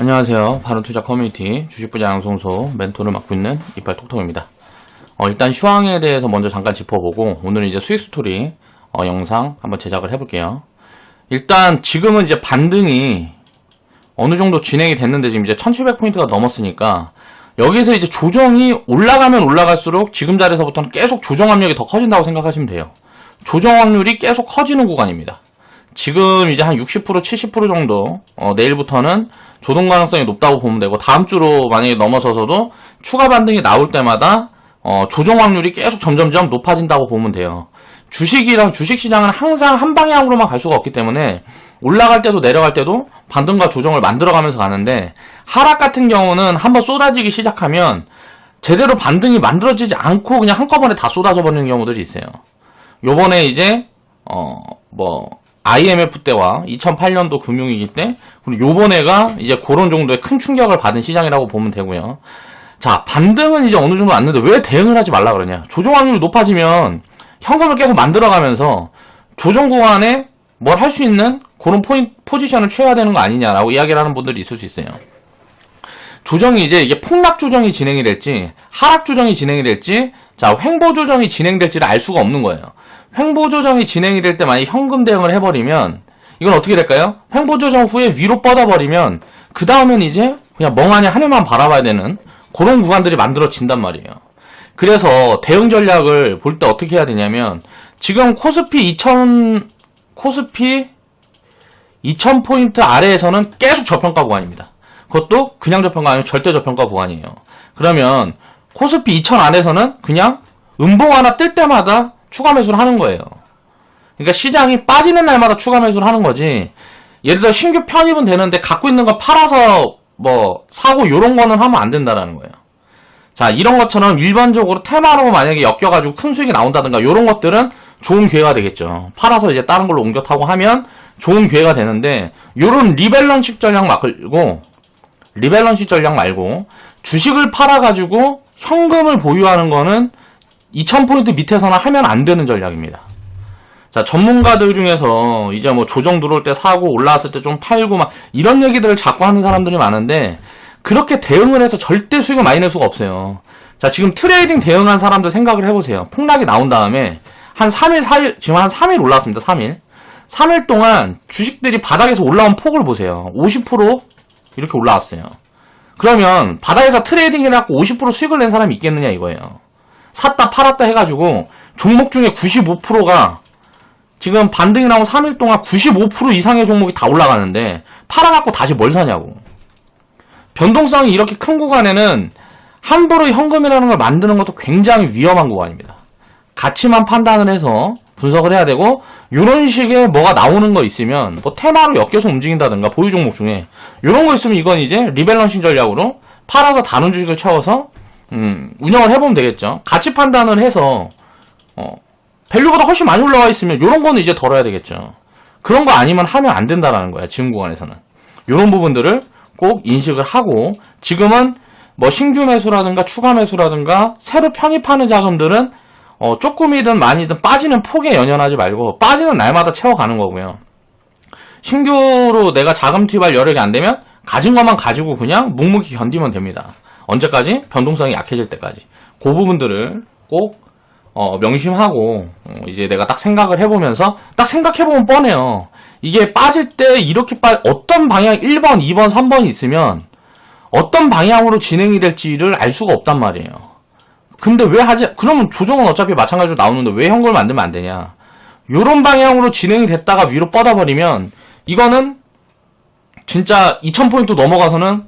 안녕하세요. 바른투자 커뮤니티 주식부자 양성소 멘토를 맡고 있는 이빨톡톡입니다. 일단 슈왕에 대해서 먼저 잠깐 짚어보고 오늘은 이제 수익 스토리 영상 한번 제작을 해볼게요. 일단 지금은 이제 반등이 어느 정도 진행이 됐는데 지금 이제 1700포인트가 넘었으니까 여기서 이제 조정이 올라가면 올라갈수록 지금 자리에서부터는 계속 조정 압력이 더 커진다고 생각하시면 돼요. 조정 확률이 계속 커지는 구간입니다. 지금 이제 한 60% 70% 정도 내일부터는 조정 가능성이 높다고 보면 되고 다음 주로 만약에 넘어서서도 추가 반등이 나올 때마다 조정 확률이 계속 점점점 높아진다고 보면 돼요. 주식이랑 주식시장은 항상 한 방향으로만 갈 수가 없기 때문에 올라갈 때도 내려갈 때도 반등과 조정을 만들어가면서 가는데 하락 같은 경우는 한번 쏟아지기 시작하면 제대로 반등이 만들어지지 않고 그냥 한꺼번에 다 쏟아져 버리는 경우들이 있어요. 요번에 이제 IMF 때와 2008년도 금융위기 때 그리고 요번에가 이제 그런 정도의 큰 충격을 받은 시장이라고 보면 되고요. 자, 반등은 이제 어느 정도 왔는데 왜 대응을 하지 말라 그러냐. 조정 확률이 높아지면 현금을 계속 만들어가면서 조정 구간에 뭘 할 수 있는 그런 포지션을 취해야 되는 거 아니냐라고 이야기를 하는 분들이 있을 수 있어요. 조정이 이제 이게 폭락 조정이 진행이 될지 하락 조정이 진행이 될지 자, 횡보 조정이 진행될지를 알 수가 없는 거예요. 횡보 조정이 진행이 될 때 만약 현금 대응을 해버리면 이건 어떻게 될까요? 횡보 조정 후에 위로 뻗어버리면 그 다음엔 이제 그냥 멍하니 하늘만 바라봐야 되는 그런 구간들이 만들어진단 말이에요. 그래서 대응 전략을 볼 때 어떻게 해야 되냐면 지금 코스피 2000포인트 아래에서는 계속 저평가 구간입니다. 그것도 그냥 저평가 아니면 절대 저평가 구간이에요. 그러면 코스피 2000 안에서는 그냥 음봉 하나 뜰 때마다 추가 매수를 하는 거예요. 그러니까 시장이 빠지는 날마다 추가 매수를 하는 거지. 예를 들어 신규 편입은 되는데 갖고 있는 거 팔아서 사고 요런 거는 하면 안 된다라는 거예요. 자, 이런 것처럼 일반적으로 테마로 만약에 엮여가지고 큰 수익이 나온다든가 요런 것들은 좋은 기회가 되겠죠. 팔아서 이제 다른 걸로 옮겨 타고 하면 좋은 기회가 되는데 요런 리밸런식 전략 말고 주식을 팔아가지고 현금을 보유하는 거는 2000포인트 밑에서는 하면 안 되는 전략입니다. 자, 전문가들 중에서 이제 조정 들어올 때 사고 올라왔을 때 좀 팔고 막 이런 얘기들을 자꾸 하는 사람들이 많은데 그렇게 대응을 해서 절대 수익을 많이 낼 수가 없어요. 자, 지금 트레이딩 대응한 사람들 생각을 해보세요. 폭락이 나온 다음에 한 3일, 4일, 지금 한 3일 올랐습니다. 3일 동안 주식들이 바닥에서 올라온 폭을 보세요. 50% 이렇게 올라왔어요. 그러면 바닥에서 트레이딩 해갖고 50% 수익을 낸 사람이 있겠느냐 이거예요. 샀다 팔았다 해가지고 종목 중에 95%가 지금 반등이 나온 3일 동안 95% 이상의 종목이 다 올라가는데 팔아갖고 다시 뭘 사냐고. 변동성이 이렇게 큰 구간에는 함부로 현금이라는 걸 만드는 것도 굉장히 위험한 구간입니다. 가치만 판단을 해서 분석을 해야 되고 이런 식의 뭐가 나오는 거 있으면 테마로 엮여서 움직인다든가 보유 종목 중에 이런 거 있으면 이건 이제 리밸런싱 전략으로 팔아서 다른 주식을 채워서 운영을 해보면 되겠죠. 가치 판단을 해서 밸류보다 훨씬 많이 올라와 있으면 이런 거는 이제 덜어야 되겠죠. 그런 거 아니면 하면 안 된다라는 거야. 지금 구간에서는 이런 부분들을 꼭 인식을 하고 지금은 신규 매수라든가 추가 매수라든가 새로 편입하는 자금들은 조금이든 많이든 빠지는 폭에 연연하지 말고 빠지는 날마다 채워가는 거고요. 신규로 내가 자금 투입할 여력이 안 되면 가진 것만 가지고 그냥 묵묵히 견디면 됩니다. 언제까지? 변동성이 약해질 때까지. 그 부분들을 꼭 명심하고 이제 내가 딱 생각을 해보면서 딱 생각해보면 뻔해요. 이게 빠질 때 이렇게 어떤 방향 1번, 2번, 3번이 있으면 어떤 방향으로 진행이 될지를 알 수가 없단 말이에요. 근데 그러면 조정은 어차피 마찬가지로 나오는데 왜 현금을 만들면 안 되냐. 요런 방향으로 진행이 됐다가 위로 뻗어버리면 이거는 진짜 2000포인트 넘어가서는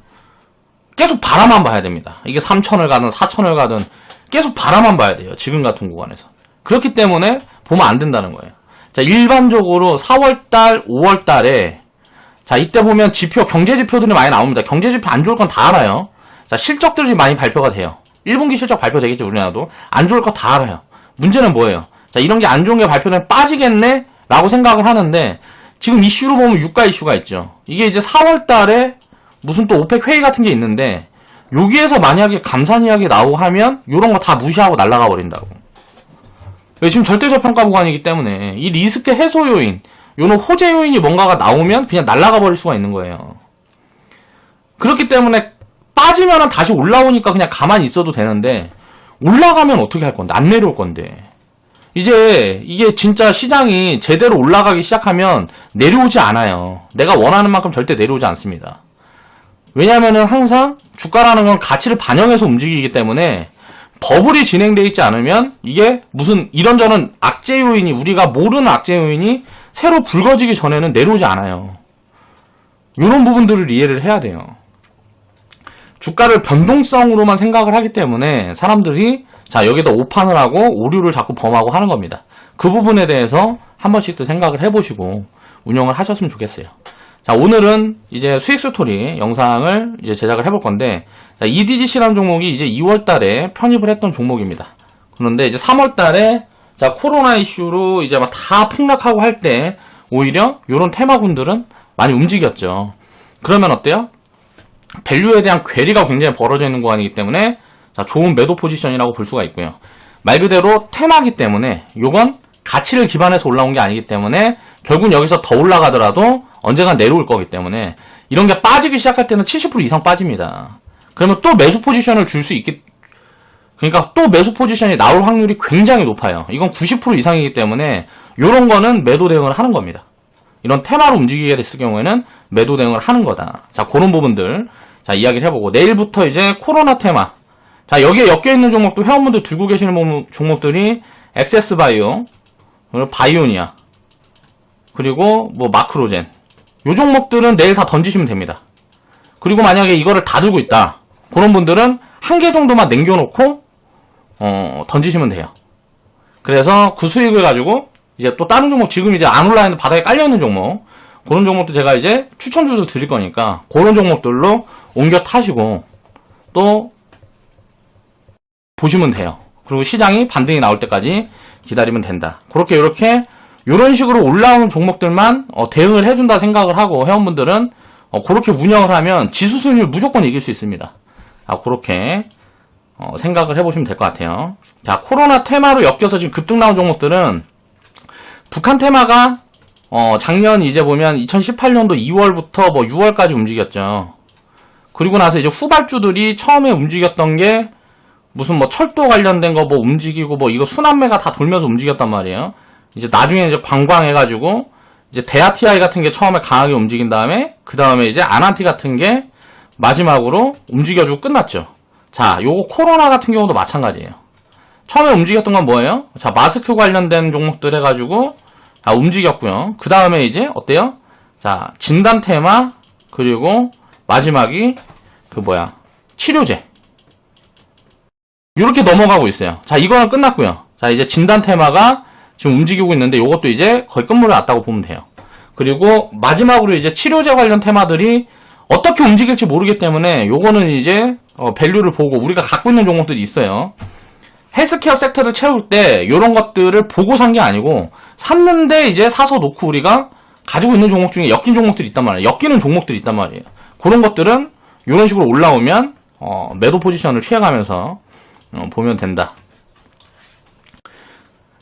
계속 바라만 봐야 됩니다. 이게 3000을 가든 4000을 가든 계속 바라만 봐야 돼요. 지금 같은 구간에서. 그렇기 때문에 보면 안 된다는 거예요. 자, 일반적으로 4월달, 5월달에 자, 이때 보면 경제 지표들이 많이 나옵니다. 경제 지표 안 좋을 건 다 알아요. 자, 실적들이 많이 발표가 돼요. 1분기 실적 발표되겠죠, 우리나라도. 안 좋을 거 다 알아요. 문제는 뭐예요? 자, 이런 게 안 좋은 게 발표되면 빠지겠네? 라고 생각을 하는데, 지금 이슈로 보면 유가 이슈가 있죠. 이게 이제 4월달에 무슨 또 오펙 회의 같은 게 있는데, 여기에서 만약에 감산 이야기 나오고 하면, 요런 거 다 무시하고 날아가 버린다고. 지금 절대저평가 구간이기 때문에, 이 리스크 해소 요인, 요런 호재 요인이 뭔가가 나오면 그냥 날아가 버릴 수가 있는 거예요. 그렇기 때문에 빠지면은 다시 올라오니까 그냥 가만히 있어도 되는데, 올라가면 어떻게 할 건데? 안 내려올 건데. 이제 이게 진짜 시장이 제대로 올라가기 시작하면 내려오지 않아요. 내가 원하는 만큼 절대 내려오지 않습니다. 왜냐면은 항상 주가라는 건 가치를 반영해서 움직이기 때문에 버블이 진행되어 있지 않으면 이게 무슨 이런저런 악재 요인이, 우리가 모르는 악재 요인이 새로 불거지기 전에는 내려오지 않아요. 이런 부분들을 이해를 해야 돼요. 주가를 변동성으로만 생각을 하기 때문에 사람들이 자, 여기다 오판을 하고 오류를 자꾸 범하고 하는 겁니다. 그 부분에 대해서 한 번씩 또 생각을 해보시고 운영을 하셨으면 좋겠어요. 자, 오늘은 이제 수익 스토리 영상을 이제 제작을 해볼 건데, 자, EDGC라는 종목이 이제 2월 달에 편입을 했던 종목입니다. 그런데 이제 3월 달에 자, 코로나 이슈로 이제 막 다 폭락하고 할 때 오히려 이런 테마군들은 많이 움직였죠. 그러면 어때요? 밸류에 대한 괴리가 굉장히 벌어져 있는 구간이기 때문에 자, 좋은 매도 포지션이라고 볼 수가 있고요. 말 그대로 테마기 때문에 요건 가치를 기반해서 올라온 게 아니기 때문에 결국 여기서 더 올라가더라도 언젠간 내려올 거기 때문에 이런 게 빠지기 시작할 때는 70% 이상 빠집니다. 그러면 또 매수 포지션을 줄 수 있기, 그러니까 또 매수 포지션이 나올 확률이 굉장히 높아요. 이건 90% 이상이기 때문에 요런 거는 매도 대응을 하는 겁니다. 이런 테마로 움직이게 됐을 경우에는 매도 대응을 하는 거다. 자, 그런 부분들 자, 이야기를 해보고, 내일부터 이제 코로나 테마, 자, 여기에 엮여있는 종목도 회원분들 들고 계시는 종목들이 엑세스바이오, 그리고 바이오니아, 그리고 뭐 마크로젠, 요 종목들은 내일 다 던지시면 됩니다. 그리고 만약에 이거를 다 들고 있다, 그런 분들은 한 개 정도만 남겨놓고 던지시면 돼요. 그래서 그 수익을 가지고 이제 또 다른 종목, 지금 이제 안 올라있는 바닥에 깔려있는 종목, 그런 종목도 제가 이제 추천주를 드릴 거니까 그런 종목들로 옮겨 타시고 또 보시면 돼요. 그리고 시장이 반등이 나올 때까지 기다리면 된다. 그렇게 이렇게 이런 식으로 올라오는 종목들만 대응을 해준다 생각을 하고 회원분들은 그렇게 운영을 하면 지수 수익률 무조건 이길 수 있습니다. 그렇게 생각을 해보시면 될 것 같아요. 자, 코로나 테마로 엮여서 지금 급등 나온 종목들은 북한 테마가 작년 이제 보면 2018년도 2월부터 뭐 6월까지 움직였죠. 그리고 나서 이제 후발주들이 처음에 움직였던 게 무슨 뭐 철도 관련된 거 뭐 움직이고 뭐 이거 순환매가 다 돌면서 움직였단 말이에요. 이제 나중에 이제 관광해가지고 이제 데아티아이 같은 게 처음에 강하게 움직인 다음에 그 다음에 이제 아난티 같은 게 마지막으로 움직여주고 끝났죠. 자, 요거 코로나 같은 경우도 마찬가지예요. 처음에 움직였던 건 뭐예요? 자, 마스크 관련된 종목들 해가지고 움직였고요. 그 다음에 이제 어때요? 자, 진단 테마, 그리고 마지막이 치료제. 이렇게 넘어가고 있어요. 자, 이거는 끝났고요. 자, 이제 진단 테마가 지금 움직이고 있는데 요것도 이제 거의 끝물을 났다고 보면 돼요. 그리고 마지막으로 이제 치료제 관련 테마들이 어떻게 움직일지 모르기 때문에 요거는 이제 밸류를 보고 우리가 갖고 있는 종목들이 있어요. 헬스케어 섹터를 채울 때 요런 것들을 보고 산 게 아니고 샀는데 이제 사서 놓고 우리가 가지고 있는 종목 중에 엮인 종목들이 있단 말이에요. 엮이는 종목들이 있단 말이에요. 그런 것들은 요런 식으로 올라오면 매도 포지션을 취해가면서 보면 된다.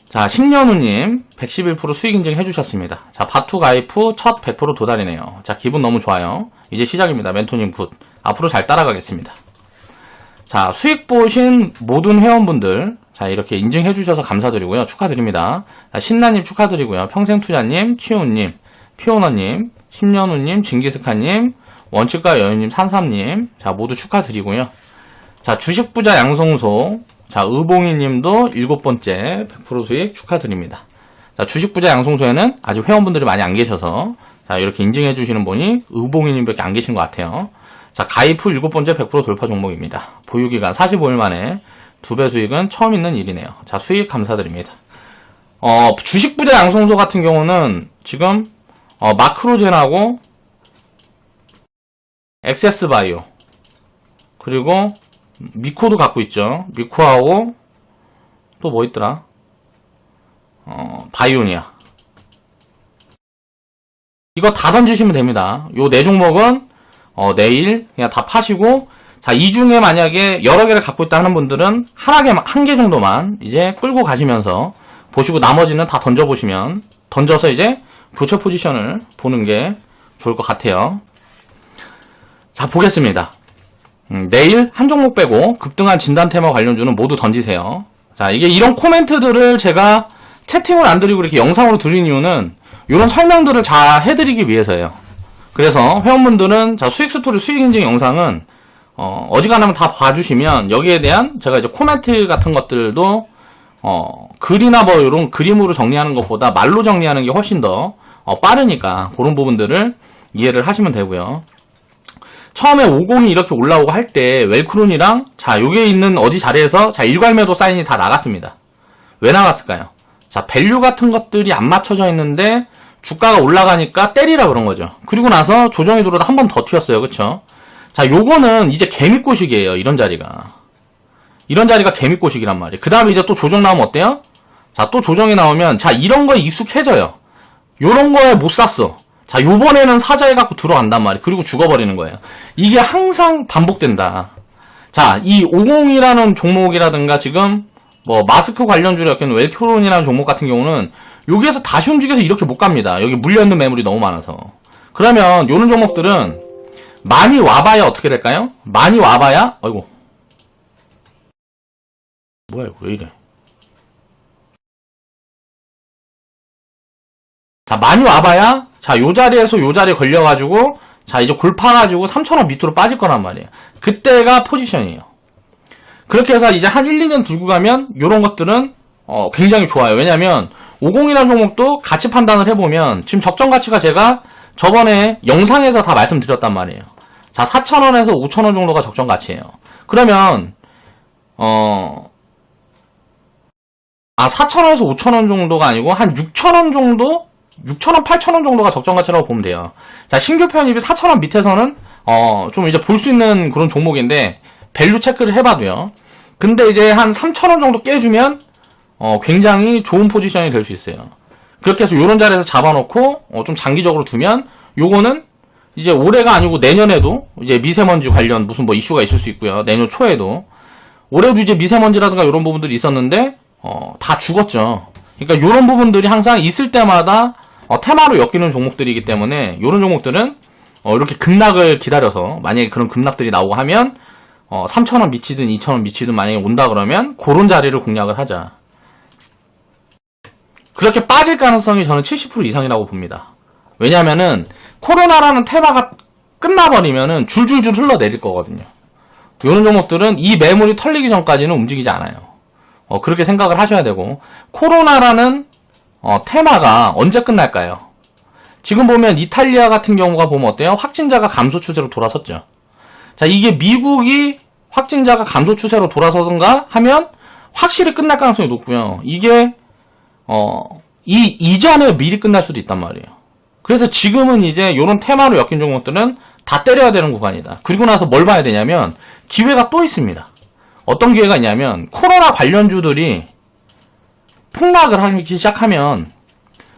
자, 10년후님 111% 수익 인증 해주셨습니다. 자, 바투 가입 후 첫 100% 도달이네요. 자, 기분 너무 좋아요. 이제 시작입니다. 멘토님 굿. 앞으로 잘 따라가겠습니다. 자, 수익 보신 모든 회원분들, 자, 이렇게 인증해주셔서 감사드리고요. 축하드립니다. 자, 신나님 축하드리고요. 평생투자님, 치우님, 피오너님, 10년후님, 징기스칸님, 원칙과 여유님, 산삼님, 자, 모두 축하드리고요. 자, 주식부자 양성소, 자, 의봉이님도 7번째 100% 수익 축하드립니다. 자, 주식부자 양성소에는 아직 회원분들이 많이 안 계셔서, 자, 이렇게 인증해주시는 분이 의봉이님밖에 안 계신 것 같아요. 자, 가입 후 7번째 100% 돌파 종목입니다. 보유기간 45일 만에 2배 수익은 처음 있는 일이네요. 자, 수익 감사드립니다. 주식부자 양성소 같은 경우는 지금, 마크로젠하고, 엑세스바이오, 그리고, 미코도 갖고 있죠. 미코하고, 또 뭐 있더라? 바이오니아. 이거 다 던지시면 됩니다. 요 네 종목은, 내일 그냥 다 파시고, 자, 이 중에 만약에 여러 개를 갖고 있다 하는 분들은 한 개 정도만 이제 끌고 가시면서 보시고 나머지는 다 던져보시면, 던져서 이제 교체 포지션을 보는 게 좋을 것 같아요. 자, 보겠습니다. 내일 한 종목 빼고 급등한 진단 테마 관련주는 모두 던지세요. 자, 이게 이런 코멘트들을 제가 채팅을 안 드리고 이렇게 영상으로 드린 이유는 이런 설명들을 잘 해드리기 위해서예요. 그래서 회원분들은 자, 수익 스토리 수익 인증 영상은 어지간하면 다 봐주시면 여기에 대한 제가 이제 코멘트 같은 것들도 글이나 뭐 이런 그림으로 정리하는 것보다 말로 정리하는 게 훨씬 더 빠르니까 그런 부분들을 이해를 하시면 되고요. 처음에 50이 이렇게 올라오고 할 때 웰크론이랑 자, 요게 있는 어디 자리에서 자, 일괄매도 사인이 다 나갔습니다. 왜 나갔을까요? 자, 밸류 같은 것들이 안 맞춰져 있는데 주가가 올라가니까 때리라 그런 거죠. 그리고 나서 조정이 들어오다 한 번 더 튀었어요. 그쵸? 자, 요거는 이제 개미꼬식이에요. 이런 자리가. 이런 자리가 개미꼬식이란 말이에요. 그 다음에 이제 또 조정 나오면 어때요? 자, 또 조정이 나오면 자, 이런 거에 익숙해져요. 요런 거에 못 샀어. 자, 요번에는 사자해갖고 들어간단 말이에요. 그리고 죽어버리는 거예요. 이게 항상 반복된다. 자, 이 50이라는 종목이라든가 지금 뭐 마스크 관련주로 엮인 웰크론이라는 종목 같은 경우는 여기에서 다시 움직여서 이렇게 못 갑니다. 여기 물려있는 매물이 너무 많아서. 그러면 요런 종목들은 많이 와봐야 어떻게 될까요? 많이 와봐야 아이고 뭐야 이거 왜 이래. 자, 많이 와봐야 자, 요 자리에서 요 자리에 걸려가지고 자, 이제 골파가지고 3,000원 밑으로 빠질 거란 말이에요. 그때가 포지션이에요. 그렇게 해서 이제 한 1, 2년 들고 가면 요런 것들은 굉장히 좋아요. 왜냐면 50이라는 종목도 가치 판단을 해보면 지금 적정 가치가 제가 저번에 영상에서 다 말씀드렸단 말이에요. 자, 4,000원에서 5,000원 정도가 적정 가치예요. 그러면 4,000원에서 5,000원 정도가 아니고 한 6,000원 정도 6,000원, 8,000원 정도가 적정 가치라고 보면 돼요. 자, 신규 편입이 4,000원 밑에서는 좀 이제 볼 수 있는 그런 종목인데 밸류 체크를 해봐도요. 근데 이제 한 3,000원 정도 깨주면 굉장히 좋은 포지션이 될 수 있어요. 그렇게 해서 요런 자리에서 잡아놓고 좀 장기적으로 두면 요거는 이제 올해가 아니고 내년에도 이제 미세먼지 관련 무슨 뭐 이슈가 있을 수 있고요. 내년 초에도 올해도 이제 미세먼지라든가 이런 부분들이 있었는데 다 죽었죠. 그러니까 요런 부분들이 항상 있을 때마다 테마로 엮이는 종목들이기 때문에 이런 종목들은 이렇게 급락을 기다려서 만약에 그런 급락들이 나오고 하면 3,000원 미치든 2,000원 미치든 만약에 온다 그러면 그런 자리를 공략을 하자. 그렇게 빠질 가능성이 저는 70% 이상이라고 봅니다. 왜냐면은 코로나라는 테마가 끝나버리면은 줄줄줄 흘러내릴 거거든요. 이런 종목들은 이 매물이 털리기 전까지는 움직이지 않아요. 그렇게 생각을 하셔야 되고 코로나라는 테마가 언제 끝날까요? 지금 보면 이탈리아 같은 경우가 보면 어때요? 확진자가 감소 추세로 돌아섰죠. 자, 이게 미국이 확진자가 감소 추세로 돌아서던가 하면 확실히 끝날 가능성이 높고요. 이게 이전에 미리 끝날 수도 있단 말이에요. 그래서 지금은 이제 이런 테마로 엮인 종목들은 다 때려야 되는 구간이다. 그리고 나서 뭘 봐야 되냐면 기회가 또 있습니다. 어떤 기회가 있냐면 코로나 관련주들이 폭락을 하기 시작하면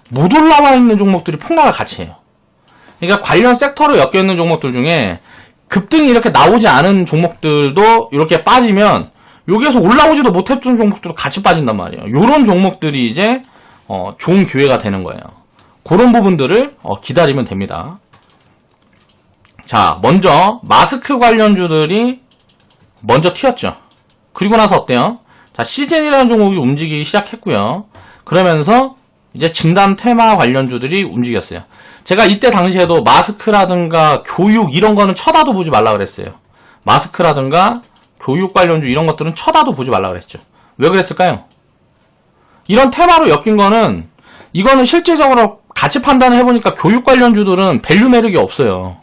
못 올라와 있는 종목들이 폭락을 같이 해요. 그러니까 관련 섹터로 엮여 있는 종목들 중에 급등이 이렇게 나오지 않은 종목들도 이렇게 빠지면 여기에서 올라오지도 못했던 종목들도 같이 빠진단 말이에요. 이런 종목들이 이제 좋은 기회가 되는 거예요. 그런 부분들을 기다리면 됩니다. 자, 먼저 마스크 관련주들이 먼저 튀었죠. 그리고 나서 어때요? 자, 시즌이라는 종목이 움직이기 시작했고요. 그러면서 이제 진단 테마 관련주들이 움직였어요. 제가 이때 당시에도 마스크라든가 교육 이런 거는 쳐다도 보지 말라 그랬어요. 마스크라든가 교육 관련주 이런 것들은 쳐다도 보지 말라 그랬죠. 왜 그랬을까요? 이런 테마로 엮인 거는 이거는 실질적으로 가치 판단을 해보니까 교육 관련주들은 밸류 매력이 없어요.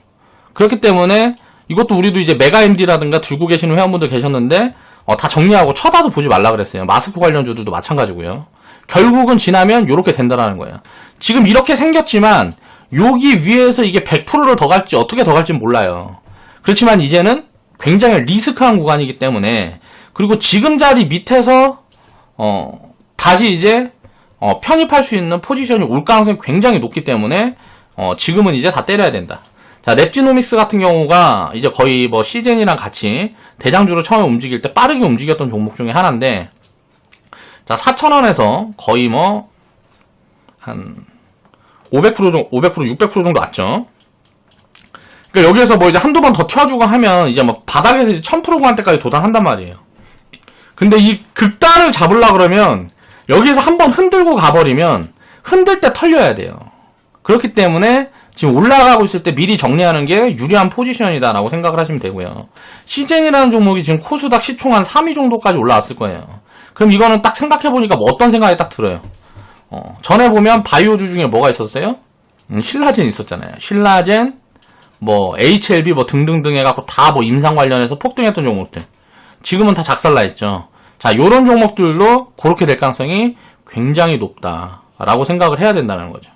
그렇기 때문에 이것도 우리도 이제 메가MD라든가 들고 계시는 회원분들 계셨는데 다 정리하고 쳐다도 보지 말라 그랬어요. 마스크 관련주들도 마찬가지고요. 결국은 지나면 이렇게 된다라는 거예요. 지금 이렇게 생겼지만 여기 위에서 이게 100%를 더 갈지 어떻게 더 갈지 몰라요. 그렇지만 이제는 굉장히 리스크한 구간이기 때문에 그리고 지금 자리 밑에서 다시 이제 편입할 수 있는 포지션이 올 가능성이 굉장히 높기 때문에 지금은 이제 다 때려야 된다. 자, 랩지노믹스 같은 경우가 이제 거의 뭐 시즌이랑 같이 대장주로 처음에 움직일 때 빠르게 움직였던 종목 중에 하나인데, 자, 4,000원에서 거의 뭐 한 500%, 600% 정도 왔죠. 그러니까 여기에서 뭐 이제 한두 번 더 튀어주고 하면 이제 막 바닥에서 이제 1000% 구간대까지 도달한단 말이에요. 근데 이 극단을 잡으려 그러면 여기에서 한번 흔들고 가버리면 흔들 때 털려야 돼요. 그렇기 때문에 지금 올라가고 있을 때 미리 정리하는 게 유리한 포지션이다라고 생각을 하시면 되고요. 시젠이라는 종목이 지금 코스닥 시총 한 3위 정도까지 올라왔을 거예요. 그럼 이거는 딱 생각해보니까 뭐 어떤 생각이 딱 들어요. 전에 보면 바이오주 중에 뭐가 있었어요? 신라젠 있었잖아요. 신라젠, 뭐 HLB 뭐 등등등 해갖고 다 뭐 임상 관련해서 폭등했던 종목들. 지금은 다 작살나 있죠. 자, 요런 종목들도 그렇게 될 가능성이 굉장히 높다라고 생각을 해야 된다는 거죠.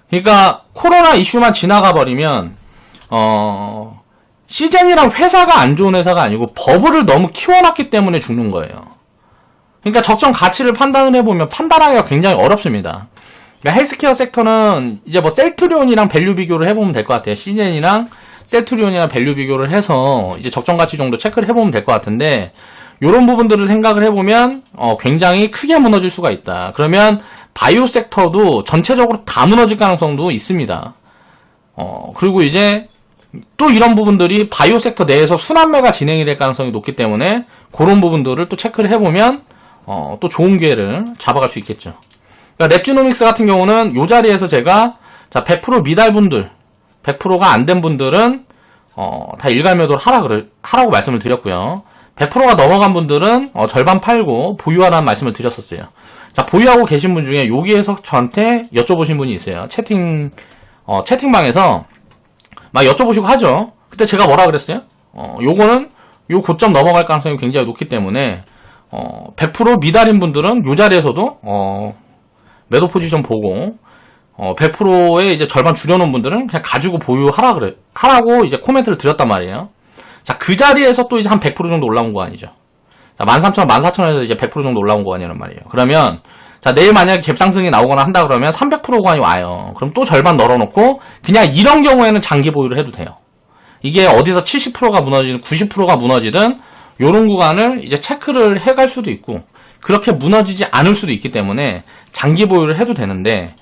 그러니까 코로나 이슈만 지나가 버리면 시젠이랑 회사가 안 좋은 회사가 아니고 버블을 너무 키워놨기 때문에 죽는 거예요. 그러니까 적정 가치를 판단을 해보면 판단하기가 굉장히 어렵습니다. 그러니까 헬스케어 섹터는 이제 뭐 셀트리온이랑 밸류 비교를 해보면 될 것 같아요. 시젠이랑 셀트리온이랑 밸류 비교를 해서 이제 적정 가치 정도 체크를 해보면 될 것 같은데, 요런 부분들을 생각을 해보면 굉장히 크게 무너질 수가 있다. 그러면 바이오 섹터도 전체적으로 다 무너질 가능성도 있습니다. 그리고 이제 또 이런 부분들이 바이오 섹터 내에서 순환매가 진행이 될 가능성이 높기 때문에 그런 부분들을 또 체크를 해보면 또 좋은 기회를 잡아갈 수 있겠죠. 그러니까 랩지노믹스 같은 경우는 이 자리에서 제가 자 100% 미달분들, 100%가 안 된 분들은 다 일괄매도를 하라고 말씀을 드렸고요. 100%가 넘어간 분들은 절반 팔고 보유하라는 말씀을 드렸었어요. 자, 보유하고 계신 분 중에 여기에서 저한테 여쭤보신 분이 있어요. 채팅방에서 막 여쭤보시고 하죠. 그때 제가 뭐라 그랬어요? 요거는 요 고점 넘어갈 가능성이 굉장히 높기 때문에 100% 미달인 분들은 요 자리에서도 매도 포지션 보고 100%의 이제 절반 줄여놓은 분들은 그냥 가지고 하라고 이제 코멘트를 드렸단 말이에요. 자, 그 자리에서 또 이제 한 100% 정도 올라온 거 아니죠. 자, 13,000원, 14,000원에서 이제 100% 정도 올라온 거 아니란 말이에요. 그러면, 자, 내일 만약에 갭상승이 나오거나 한다 그러면 300% 구간이 와요. 그럼 또 절반 널어놓고, 그냥 이런 경우에는 장기 보유를 해도 돼요. 이게 어디서 70%가 무너지든 90%가 무너지든, 요런 구간을 이제 체크를 해갈 수도 있고, 그렇게 무너지지 않을 수도 있기 때문에, 장기 보유를 해도 되는데,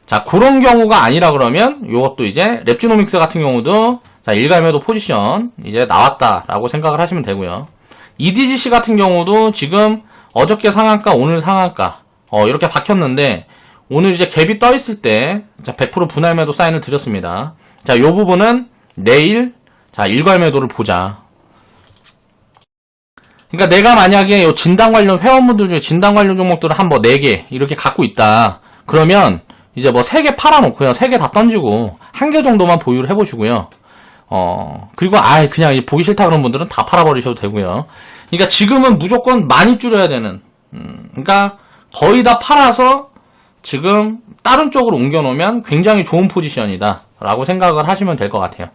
자, 그런 경우가 아니라 그러면, 요것도 이제, 랩지노믹스 같은 경우도, 자, 일괄매도 포지션 이제 나왔다라고 생각을 하시면 되고요. EDGC 같은 경우도 지금 어저께 상한가, 오늘 상한가 이렇게 박혔는데 오늘 이제 갭이 떠 있을 때 100% 분할 매도 사인을 드렸습니다. 자, 요 부분은 내일 자, 일괄 매도를 보자. 그러니까 내가 만약에 요 진단 관련 회원분들 중에 진단 관련 종목들을 한 뭐 4개 이렇게 갖고 있다. 그러면 이제 뭐 3개 팔아놓고요. 3개 다 던지고 1개 정도만 보유를 해보시고요. 그리고 그냥 보기 싫다 그런 분들은 다 팔아버리셔도 되고요. 그러니까 지금은 무조건 많이 줄여야 되는, 그러니까 거의 다 팔아서 지금 다른 쪽으로 옮겨놓으면 굉장히 좋은 포지션이다 라고 생각을 하시면 될 것 같아요.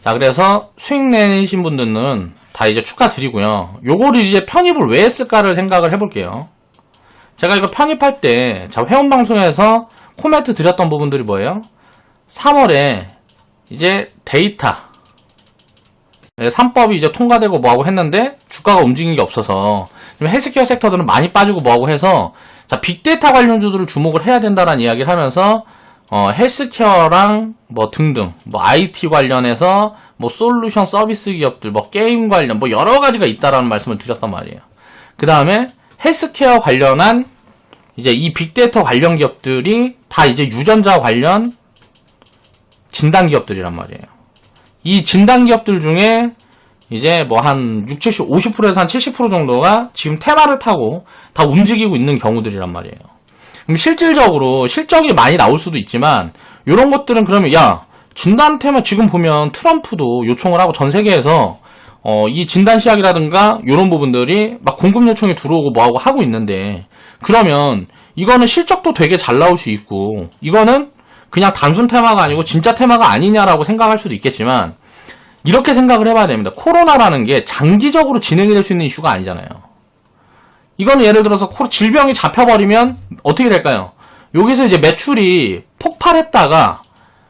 자, 그래서 수익 내신 분들은 다 이제 축하드리고요. 요거를 이제 편입을 왜 했을까를 생각을 해볼게요. 제가 이거 편입할 때, 자, 회원방송에서 코멘트 드렸던 부분들이 뭐예요? 3월에 이제 데이터 3법이 이제 통과되고 뭐하고 했는데 주가가 움직이는 게 없어서 지금 헬스케어 섹터들은 많이 빠지고 뭐하고 해서 자, 빅데이터 관련주들을 주목을 해야 된다라는 이야기를 하면서 헬스케어랑 뭐 등등 뭐 IT 관련해서 뭐 솔루션 서비스 기업들 뭐 게임 관련 뭐 여러 가지가 있다라는 말씀을 드렸단 말이에요. 그 다음에 헬스케어 관련한 이제 이 빅데이터 관련 기업들이 다 이제 유전자 관련 진단 기업들이란 말이에요. 이 진단 기업들 중에 이제 뭐 한 60, 70, 50%에서 한 70% 정도가 지금 테마를 타고 다 움직이고 있는 경우들이란 말이에요. 그럼 실질적으로 실적이 많이 나올 수도 있지만 이런 것들은 그러면 야, 진단 테마 지금 보면 트럼프도 요청을 하고 전 세계에서 이 진단 시약이라든가 이런 부분들이 막 공급 요청이 들어오고 뭐하고 하고 있는데 그러면 이거는 실적도 되게 잘 나올 수 있고 이거는 그냥 단순 테마가 아니고 진짜 테마가 아니냐라고 생각할 수도 있겠지만 이렇게 생각을 해봐야 됩니다. 코로나라는 게 장기적으로 진행이 될 수 있는 이슈가 아니잖아요. 이거는 예를 들어서 질병이 잡혀버리면 어떻게 될까요? 여기서 이제 매출이 폭발했다가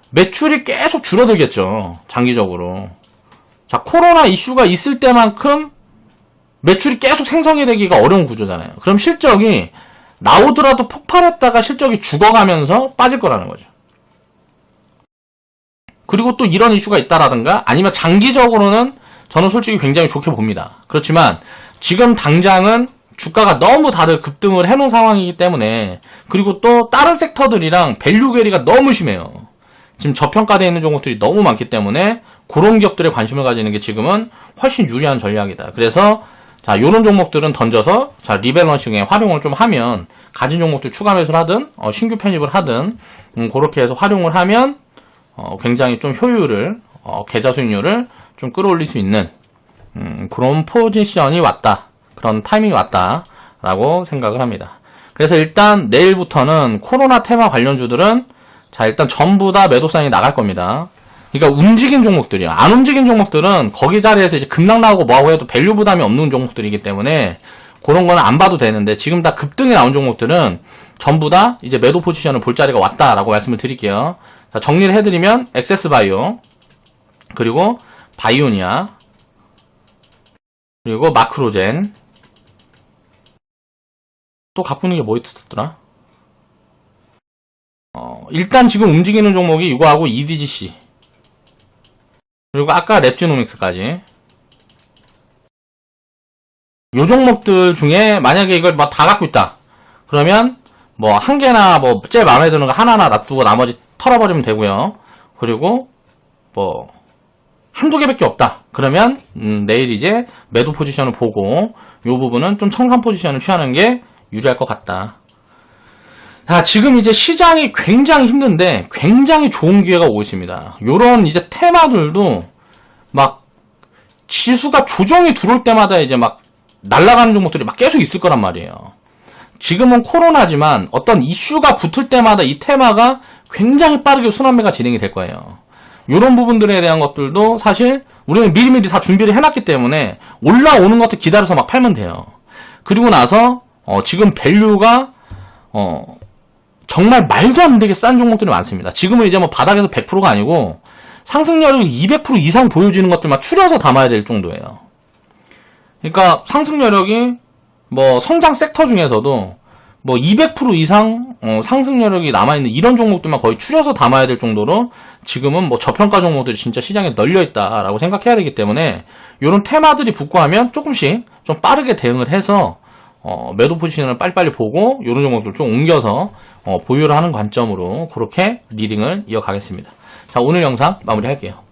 매출이 계속 줄어들겠죠. 장기적으로. 자, 코로나 이슈가 있을 때만큼 매출이 계속 생성이 되기가 어려운 구조잖아요. 그럼 실적이 나오더라도 폭발했다가 실적이 죽어가면서 빠질 거라는 거죠. 그리고 또 이런 이슈가 있다라든가 아니면 장기적으로는 저는 솔직히 굉장히 좋게 봅니다. 그렇지만 지금 당장은 주가가 너무 다들 급등을 해놓은 상황이기 때문에 그리고 또 다른 섹터들이랑 밸류 괴리가 너무 심해요. 지금 저평가되어 있는 종목들이 너무 많기 때문에 그런 기업들에 관심을 가지는 게 지금은 훨씬 유리한 전략이다. 그래서 자, 요런 종목들은 던져서 자, 리밸런싱에 활용을 좀 하면 가진 종목들 추가 매수를 하든 신규 편입을 하든 그렇게 해서 활용을 하면 굉장히 좀 효율을 계좌 수익률을 좀 끌어올릴 수 있는 그런 포지션이 왔다. 그런 타이밍이 왔다라고 생각을 합니다. 그래서 일단 내일부터는 코로나 테마 관련주들은 자, 일단 전부 다 매도 사인이 나갈 겁니다. 그러니까 움직인 종목들이요. 안 움직인 종목들은 거기 자리에서 이제 급락 나오고 뭐하고 해도 밸류 부담이 없는 종목들이기 때문에 그런 거는 안 봐도 되는데 지금 다 급등이 나온 종목들은 전부 다 이제 매도 포지션을 볼 자리가 왔다라고 말씀을 드릴게요. 자, 정리를 해드리면 액세스바이오, 그리고 바이오니아, 그리고 마크로젠, 또 가꾸는 게 뭐 있었더라? 일단 지금 움직이는 종목이 이거하고 EDGC, 그리고 아까 랩지노믹스까지. 요 종목들 중에 만약에 이걸 뭐 다 갖고 있다. 그러면 뭐 한 개나 뭐 제일 마음에 드는 거 하나나 놔두고 나머지 털어버리면 되고요. 그리고 뭐 한두 개밖에 없다. 그러면 내일 이제 매도 포지션을 보고 요 부분은 좀 청산 포지션을 취하는 게 유리할 것 같다. 자, 지금 이제 시장이 굉장히 힘든데 굉장히 좋은 기회가 오고 있습니다. 요런 이제 테마들도 막 지수가 조정이 들어올 때마다 이제 막 날아가는 종목들이 막 계속 있을 거란 말이에요. 지금은 코로나지만 어떤 이슈가 붙을 때마다 이 테마가 굉장히 빠르게 순환매가 진행이 될 거예요. 요런 부분들에 대한 것들도 사실 우리는 미리미리 다 준비를 해놨기 때문에 올라오는 것들 기다려서 막 팔면 돼요. 그리고 나서 지금 밸류가 정말 말도 안 되게 싼 종목들이 많습니다. 지금은 이제 뭐 바닥에서 100%가 아니고 상승률이 200% 이상 보여지는 것들만 추려서 담아야 될 정도예요. 그러니까 상승여력이 뭐 성장 섹터 중에서도 뭐 200% 이상 상승여력이 남아있는 이런 종목들만 거의 추려서 담아야 될 정도로 지금은 뭐 저평가 종목들이 진짜 시장에 널려있다라고 생각해야 되기 때문에 이런 테마들이 붙고 하면 조금씩 좀 빠르게 대응을 해서 매도 포지션을 빨리빨리 보고 이런 종목들 좀 옮겨서 보유를 하는 관점으로 그렇게 리딩을 이어가겠습니다. 자, 오늘 영상 마무리할게요.